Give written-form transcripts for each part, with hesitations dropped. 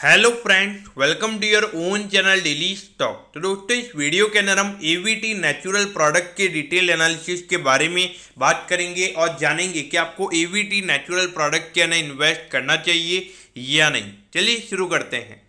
Hello friends, welcome to your own channel daily stock. तो दोस्तों, इस वीडियो के अंदर हम एवीटी नेचुरल प्रोडक्ट के डिटेल एनालिसिस के बारे में बात करेंगे और जानेंगे कि आपको एवीटी नेचुरल प्रोडक्ट के अंदर इन्वेस्ट करना चाहिए या नहीं। चलिए शुरू करते हैं।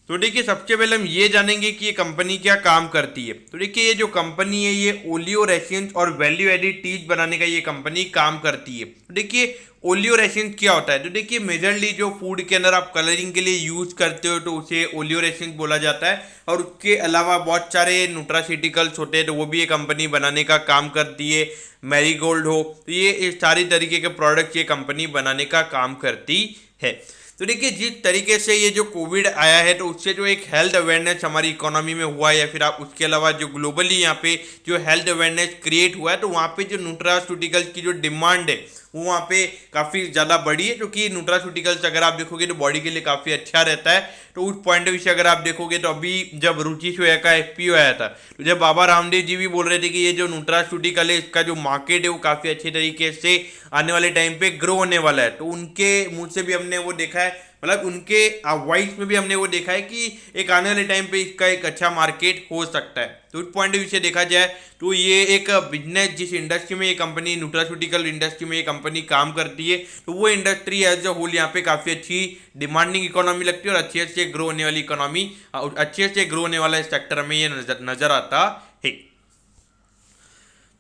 तो देखिए, सबसे पहले हम ये जानेंगे कि ये कंपनी क्या काम करती है। तो देखिए, ये जो कंपनी है ये ओलियो रेसिन्स और वैल्यू एडिड टीज बनाने का ये कंपनी काम करती है। तो देखिए, ओलियो रेसिन्स क्या होता है। तो देखिए, मेजरली जो फूड के अंदर आप कलरिंग के लिए यूज करते हो तो उसे ओलियो रेसिन्स बोला जाता है। और उसके अलावा बहुत सारे न्यूट्रास्यूटिकल्स होते हैं तो वो भी ये कंपनी बनाने का काम करती है। मैरीगोल्ड हो, तो ये सारी तरीके के प्रोडक्ट्स ये कंपनी बनाने का काम करती है। तो देखिए, जिस तरीके से ये जो कोविड आया है तो उससे जो एक हेल्थ अवेयरनेस हमारी इकोनॉमी में हुआ है, या फिर आप उसके अलावा जो ग्लोबली यहाँ पे जो हेल्थ अवेयरनेस क्रिएट हुआ है, तो वहाँ पे जो न्यूट्रास्यूटिकल्स की जो डिमांड है वो वहाँ पे काफ़ी ज़्यादा बढ़ी है। क्योंकि न्यूट्रास्यूटिकल्स अगर आप देखोगे तो बॉडी के लिए काफ़ी अच्छा रहता है। तो उस पॉइंट ऑफ व्यू से अगर आप देखोगे तो अभी जब रुचि सोया का FPO आया था तो जब बाबा रामदेव जी भी बोल रहे थे कि ये जो न्यूट्रास्यूटिकल है इसका जो मार्केट है वो काफ़ी अच्छे तरीके से आने वाले टाइम पे ग्रो होने वाला है, तो उनके मुंह से भी हमने वो देखा है, मतलब उनके वॉइस में भी हमने वो देखा है कि एक आने वाले टाइम पे इसका एक अच्छा मार्केट हो सकता है। तो उस पॉइंट ऑफ व्यू से देखा जाए तो ये एक बिजनेस, जिस इंडस्ट्री में ये कंपनी न्यूट्रास्यूटिकल इंडस्ट्री में ये कंपनी काम करती है, तो वो इंडस्ट्री एज अ होल यहाँ पे काफ़ी अच्छी डिमांडिंग इकोनॉमी लगती है और अच्छे से ग्रो होने वाली इकोनॉमी, अच्छे से ग्रो होने वाला सेक्टर में ये नजर आता है।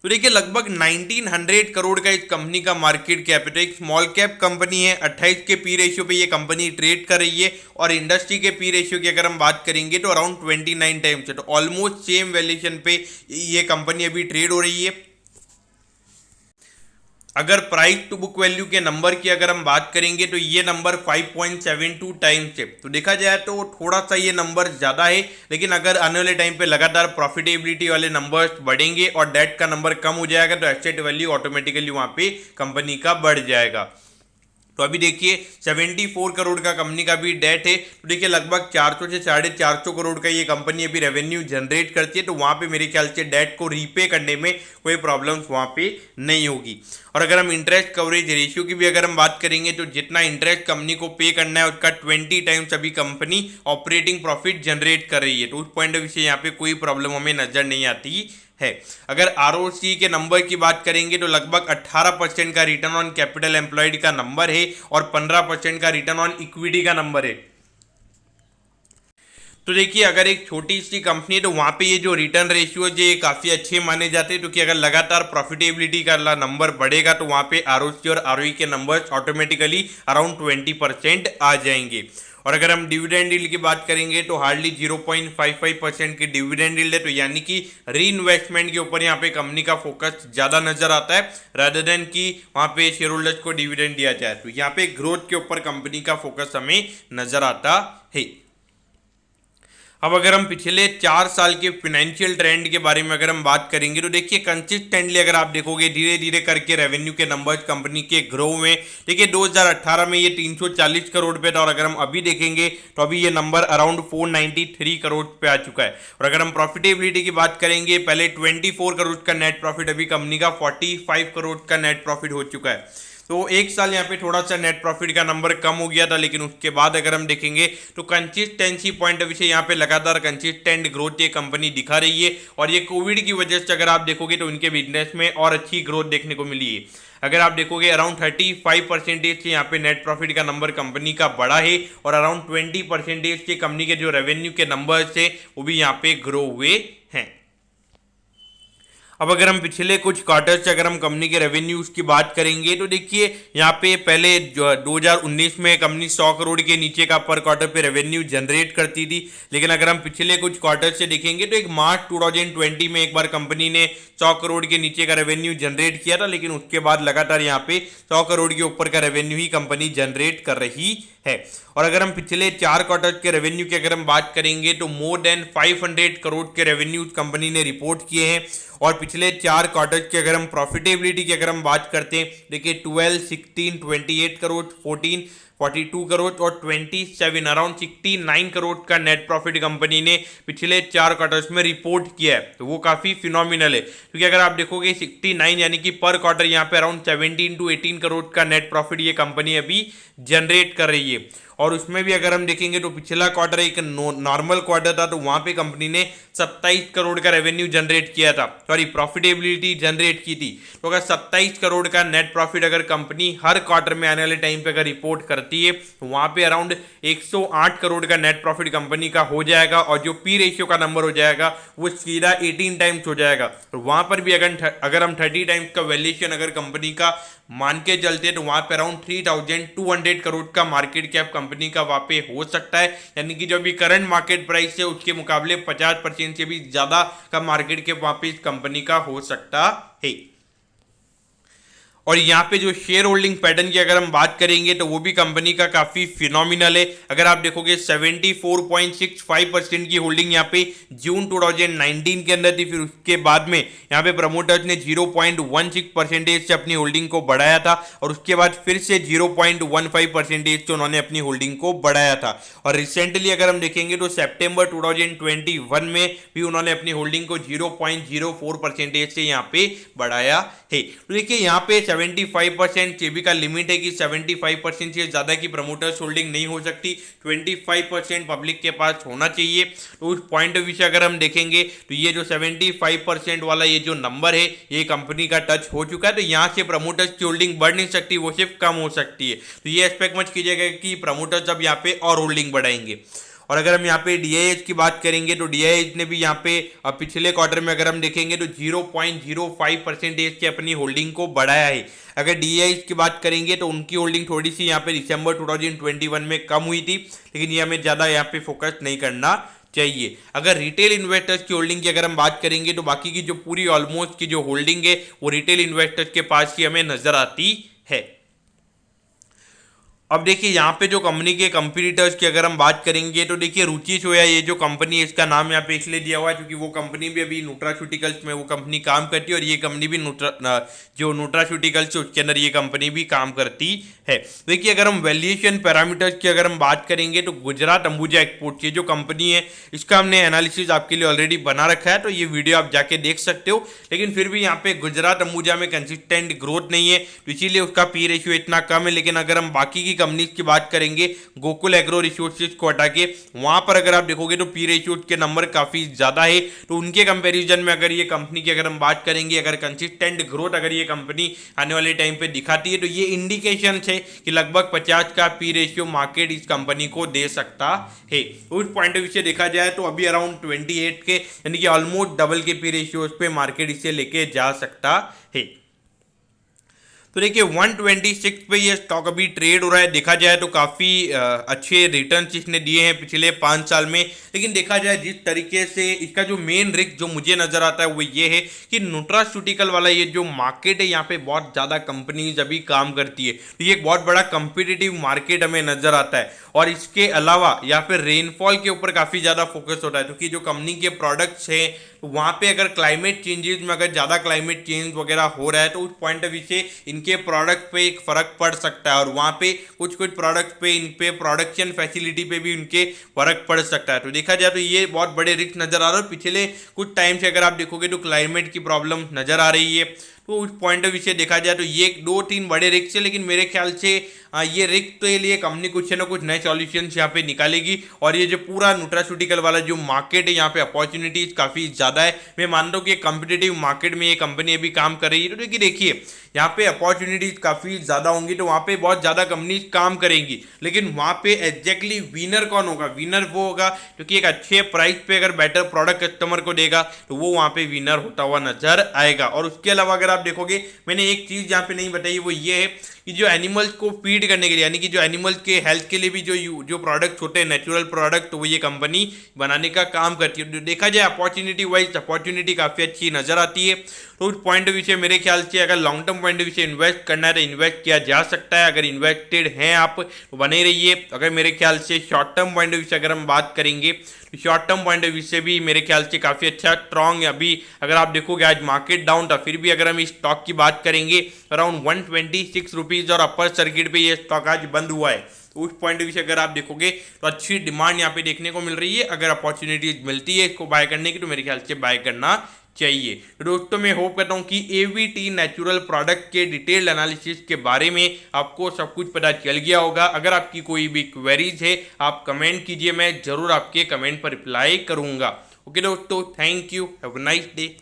तो देखिए, लगभग 1900 करोड़ का इस कंपनी का मार्केट कैपिटल, एक स्मॉल कैप कंपनी है। 28 के पी रेशियो पे ये कंपनी ट्रेड कर रही है और इंडस्ट्री के पी रेशियो की अगर हम बात करेंगे तो अराउंड 29 टाइम्स है। तो ऑलमोस्ट सेम वैल्यूएशन पे ये कंपनी अभी ट्रेड हो रही है। अगर प्राइस टू बुक वैल्यू के नंबर की अगर हम बात करेंगे तो ये नंबर 5.72 टाइम्स है। तो देखा जाए तो थोड़ा सा ये नंबर ज़्यादा है, लेकिन अगर आने वाले टाइम पे लगातार प्रॉफिटेबिलिटी वाले नंबर्स बढ़ेंगे और डेट का नंबर कम हो जाएगा तो एसेट वैल्यू ऑटोमेटिकली वहाँ पे कंपनी का बढ़ जाएगा। तो अभी देखिए 74 करोड़ का कंपनी का भी डेट है। तो देखिए, लगभग 400 से 450 करोड़ का ये कंपनी अभी रेवेन्यू जनरेट करती है। तो वहाँ पे मेरे ख्याल से डेट को रीपे करने में कोई प्रॉब्लम्स वहाँ पे नहीं होगी। और अगर हम इंटरेस्ट कवरेज रेशियो की भी अगर हम बात करेंगे तो जितना इंटरेस्ट कंपनी को पे करना है उसका 20 टाइम्स अभी कंपनी ऑपरेटिंग प्रॉफिट जनरेट कर रही है। तो उस पॉइंट ऑफ व्यू से यहाँ पे कोई प्रॉब्लम हमें नजर नहीं आती है। अगर ROC के नंबर की बात करेंगे तो लगभग 18% का रिटर्न ऑन कैपिटल एम्प्लॉयड का नंबर है और 15% का रिटर्न ऑन इक्विटी का नंबर है। तो देखिए, अगर एक छोटी सी कंपनी है तो वहाँ पे ये जो रिटर्न रेशियो ये काफ़ी अच्छे माने जाते हैं, क्योंकि अगर लगातार प्रॉफिटेबिलिटी का नंबर बढ़ेगा तो वहाँ पे ROC और ROE के नंबर्स ऑटोमेटिकली अराउंड 20% आ जाएंगे। और अगर हम डिविडेंड यील्ड की बात करेंगे तो हार्डली 0.55% की डिविडेंड यील्ड है। तो यानी कि री इन्वेस्टमेंट के ऊपर यहाँ पे कंपनी का फोकस ज़्यादा नजर आता है रादर देन कि वहाँ पे शेयर होल्डर्स को डिविडेंड दिया जाए। तो यहाँ पे ग्रोथ के ऊपर कंपनी का फोकस हमें नजर आता है। अब अगर हम पिछले 4 साल के फिनेंशियल ट्रेंड के बारे में अगर हम बात करेंगे तो देखिए, कंसिस्टेंटली अगर आप देखोगे धीरे धीरे करके रेवेन्यू के नंबर्स कंपनी के ग्रो में, देखिए 2018 में ये 340 करोड़ पे था और अगर हम अभी देखेंगे तो अभी ये नंबर अराउंड 493 करोड़ पे आ चुका है। और अगर हम प्रॉफिटेबिलिटी की बात करेंगे, पहले 24 करोड़ का नेट प्रॉफिट, अभी कंपनी का 45 करोड़ का नेट प्रॉफिट हो चुका है। तो एक साल यहाँ पे थोड़ा सा नेट प्रॉफिट का नंबर कम हो गया था, लेकिन उसके बाद अगर हम देखेंगे तो कंसिस्टेंसी पॉइंट ऑफ व्यू से यहाँ पे लगातार कंसिस्टेंट ग्रोथ ये कंपनी दिखा रही है। और ये कोविड की वजह से अगर आप देखोगे तो इनके बिजनेस में और अच्छी ग्रोथ देखने को मिली है। अगर आप देखोगे अराउंड 35% से यहाँ पे नेट प्रॉफिट का नंबर कंपनी का बढ़ा है और अराउंड 20% से कंपनी के जो रेवेन्यू के नंबर्स है वो भी यहाँ पे ग्रो हुए हैं। अब अगर हम पिछले कुछ क्वार्टर से अगर हम कंपनी के रेवेन्यूज की बात करेंगे तो देखिए, यहाँ पे पहले 2019 में कंपनी 100 करोड़ के नीचे का पर क्वार्टर पे रेवेन्यू जनरेट करती थी। लेकिन अगर हम पिछले कुछ क्वार्टर से देखेंगे तो एक मार्च 2020 में एक बार कंपनी ने 100 करोड़ के नीचे का रेवेन्यू जनरेट किया था, लेकिन उसके बाद लगातार यहाँ पे 100 करोड़ के ऊपर का रेवेन्यू ही कंपनी जनरेट कर रही है। और अगर हम पिछले 4 क्वार्टर के रेवेन्यू की अगर हम बात करेंगे तो मोर देन 500 करोड़ के रेवेन्यू कंपनी ने रिपोर्ट किए हैं। और पिछले 4 क्वार्टर की अगर हम प्रॉफिटेबिलिटी की अगर हम बात करते हैं, देखिए 12, 16, 28 करोड़, 14, 42 करोड़ और 27 अराउंड 69 करोड़ का नेट प्रॉफिट कंपनी ने पिछले 4 क्वार्टर्स में रिपोर्ट किया है। तो वो काफ़ी फिनोमिनल है, क्योंकि अगर आप देखोगे 69 यानी कि पर क्वार्टर यहाँ पे अराउंड 17 to 18 करोड़ का नेट प्रॉफिट ये कंपनी अभी जनरेट कर रही है। और उसमें भी अगर हम देखेंगे तो पिछला क्वार्टर एक नॉर्मल क्वार्टर था, तो वहां पे कंपनी ने 27 करोड़ का रेवेन्यू जनरेट किया था, सॉरी प्रॉफिटेबिलिटी जनरेट की थी। तो अगर 27 करोड़ का नेट प्रॉफिट अगर कंपनी हर क्वार्टर में आने वाले टाइम पे अगर रिपोर्ट करती है, तो वहां पे अराउंड 108 करोड़ का नेट प्रॉफिट कंपनी का हो जाएगा, और जो पी रेशियो का नंबर हो जाएगा वो सीधा 18 टाइम्स हो जाएगा। तो वहां पर भी अगर हम 30 टाइम्स का वैल्यूएशन अगर कंपनी का मान के चलते तो वहां पे अराउंड 3200 करोड़ का मार्केट कैप कंपनी का वहां पे हो सकता है, यानी कि जो भी करंट मार्केट प्राइस है उसके मुकाबले 50% से भी ज्यादा का मार्केट कैप वहां पे इस कंपनी का हो सकता है। और यहाँ पे जो शेयर होल्डिंग पैटर्न की अगर हम बात करेंगे तो वो भी कंपनी का काफी फिनोमिनल है। अगर आप देखोगे 74.65% की होल्डिंग यहाँ पे जून 2019 के अंदर थी, फिर उसके बाद में यहाँ पे प्रमोटर्स ने 0.16% से अपनी होल्डिंग को बढ़ाया था, और उसके बाद फिर से 0.15% से उन्होंने अपनी होल्डिंग को बढ़ाया था। और रिसेंटली अगर हम देखेंगे तो सितंबर 2021 में भी उन्होंने अपनी होल्डिंग को 0.04% से यहाँ पे बढ़ाया है। तो देखिए यहाँ पे 75% सेबी का लिमिट है कि 75% से ज्यादा की प्रमोटर्स होल्डिंग नहीं हो सकती, 25% पब्लिक के पास होना चाहिए। तो उस पॉइंट ऑफ व्यू से अगर हम देखेंगे तो ये जो 75% वाला ये जो नंबर है ये कंपनी का टच हो चुका है, तो यहाँ से प्रमोटर्स की होल्डिंग बढ़ नहीं सकती, वो सिर्फ कम हो सकती है। तो ये एक्सपेक्ट मत कीजिएगा कि प्रमोटर्स अब यहाँ पे और होल्डिंग बढ़ाएंगे। और अगर हम यहाँ पे डीआईएच की बात करेंगे तो डीआईएच ने भी यहाँ पे पिछले क्वार्टर में अगर हम देखेंगे तो 0.05% की अपनी होल्डिंग को बढ़ाया है। अगर डीआईएच की बात करेंगे तो उनकी होल्डिंग थोड़ी सी यहाँ पे दिसंबर 2021 में कम हुई थी, लेकिन ये हमें ज़्यादा यहाँ पे फोकस नहीं करना चाहिए। अगर रिटेल इन्वेस्टर्स की होल्डिंग की अगर हम बात करेंगे तो बाकी की जो पूरी ऑलमोस्ट की जो होल्डिंग है वो रिटेल इन्वेस्टर्स के पास ही हमें नजर आती है। अब देखिए यहाँ पे जो कंपनी के कंपटीटर्स की अगर हम बात करेंगे तो देखिए रुचि सोया ये जो कंपनी है इसका नाम यहाँ पे इसलिए दिया हुआ है क्योंकि वो कंपनी भी अभी न्यूट्रास्यूटिकल्स में वो कंपनी काम करती है, और ये कंपनी भी जो न्यूट्रास्यूटिकल्स है उसके अंदर ये कंपनी भी काम करती है। देखिए अगर हम वैल्यूएशन पैरामीटर्स की अगर हम बात करेंगे तो गुजरात अंबुजा एक्सपोर्ट्स ये जो कंपनी है इसका हमने एनालिसिस आपके लिए ऑलरेडी बना रखा है, तो ये वीडियो आप जाके देख सकते हो। लेकिन फिर भी यहाँ पे गुजरात अंबुजा में कंसिस्टेंट ग्रोथ नहीं है, तो इसीलिए उसका पी रेशियो इतना कम है। लेकिन अगर हम बाकी की कंपनीज की बात करेंगे गोकुल एग्रो रिसोर्सेज को हटा के, वहां पर अगर आप देखोगे तो पी रेशियो के नंबर काफी ज्यादा है। तो उनके कंपैरिजन में अगर ये कंपनी की अगर हम बात करेंगे, अगर कंसिस्टेंट ग्रोथ अगर ये कंपनी आने वाले टाइम पे दिखाती है तो ये इंडिकेशन है कि लगभग 50 का पी रेशियो मार्केट इस कंपनी को दे सकता है। उस पॉइंट ऑफ व्यू से देखा जाए तो अभी अराउंड 28 के यानी कि ऑलमोस्ट डबल के पी रेशियो पे मार्केट इसे लेके जा सकता है। तो देखिए 126 पे ये स्टॉक अभी ट्रेड हो रहा है। देखा जाए तो काफ़ी अच्छे रिटर्न्स इसने दिए हैं पिछले 5 साल में। लेकिन देखा जाए जिस तरीके से इसका जो मेन रिस्क जो मुझे नज़र आता है वो ये है कि न्यूट्रास्यूटिकल वाला ये जो मार्केट है यहाँ पे बहुत ज़्यादा कंपनीज अभी काम करती है, तो ये एक बहुत बड़ा कंपिटिटिव मार्केट हमें नज़र आता है। और इसके अलावा यहाँ पे रेनफॉल के ऊपर काफ़ी ज़्यादा फोकस होता है, क्योंकि जो कंपनी के प्रोडक्ट्स हैं तो वहाँ पे अगर क्लाइमेट चेंजेस में अगर ज़्यादा क्लाइमेट चेंज वगैरह हो रहा है तो उस पॉइंट ऑफ व्यू से इनके प्रोडक्ट पे एक फ़र्क पड़ सकता है, और वहाँ पे कुछ प्रोडक्ट्स पे इन पे प्रोडक्शन फैसिलिटी पे भी उनके फ़र्क पड़ सकता है। तो देखा जाए तो ये बहुत बड़े रिस्क नज़र आ रहा है। पिछले कुछ टाइम से अगर आप देखोगे तो क्लाइमेट की प्रॉब्लम नज़र आ रही है, तो उस पॉइंट ऑफ व्यू से देखा जाए तो ये 2-3 बड़े रिस्क है। लेकिन मेरे ख्याल से ये रिस्क के लिए कंपनी कुछ ना कुछ नए सॉल्यूशन यहाँ पे निकालेगी, और ये जो पूरा न्यूट्रास्यूटिकल वाला जो मार्केट है यहाँ पे अपॉर्चुनिटीज काफ़ी ज़्यादा है। मैं मानता हूँ कि कॉम्पिटिटिव मार्केट में ये कंपनी अभी काम कर रही है, तो देखिए यहाँ पे अपॉर्चुनिटीज काफ़ी ज़्यादा होंगी, तो वहाँ पे बहुत ज़्यादा कंपनीज काम करेंगी। लेकिन वहाँ पे एग्जैक्टली विनर कौन होगा? विनर वो होगा क्योंकि एक अच्छे प्राइस पे अगर बेटर प्रोडक्ट कस्टमर को देगा तो वो वहाँ पे विनर होता हुआ नजर आएगा। और उसके अलावा अगर आप देखोगे मैंने एक चीज़ यहाँ पे नहीं बताई, वो ये है कि जो एनिमल्स को फीड करने के लिए यानी कि जो एनिमल्स के हेल्थ के लिए भी जो प्रोडक्ट्स होते हैं नेचुरल प्रोडक्ट, तो वो ये कंपनी बनाने का काम करती है। देखा जाए अपॉर्चुनिटी वाइज अपॉर्चुनिटी काफ़ी अच्छी नज़र आती है। तो उस पॉइंट ऑफ व्यू से मेरे ख्याल से अगर long term point of view से इन्वेस्ट करना है तो इन्वेस्ट किया जा सकता है। अगर इन्वेस्टेड हैं आप तो बने रहिए। अगर मेरे ख्याल से short term point of view से अगर हम बात करेंगे तो short term point of view से भी मेरे ख्याल से काफ़ी अच्छा स्ट्रॉन्ग है। अभी अगर आप देखोगे आज मार्केट डाउन था, फिर भी अगर हम इस स्टॉक की बात करेंगे अराउंड 126 रुपीज़ और अपर सर्किट पे ये स्टॉक आज बंद हुआ है। उस पॉइंट ऑफ व्यू से अगर आप देखोगे तो अच्छी डिमांड यहाँ पे देखने को मिल रही है। अगर अपॉर्चुनिटीज मिलती है इसको बाय करने की तो मेरे ख्याल से बाय करना चाहिए। तो दोस्तों मैं होप करता हूँ कि एवीटी नेचुरल प्रोडक्ट के डिटेल्ड एनालिसिस के बारे में आपको सब कुछ पता चल गया होगा। अगर आपकी कोई भी क्वेरीज है आप कमेंट कीजिए, मैं जरूर आपके कमेंट पर रिप्लाई करूंगा। ओके दोस्तों, thank you, have a nice day.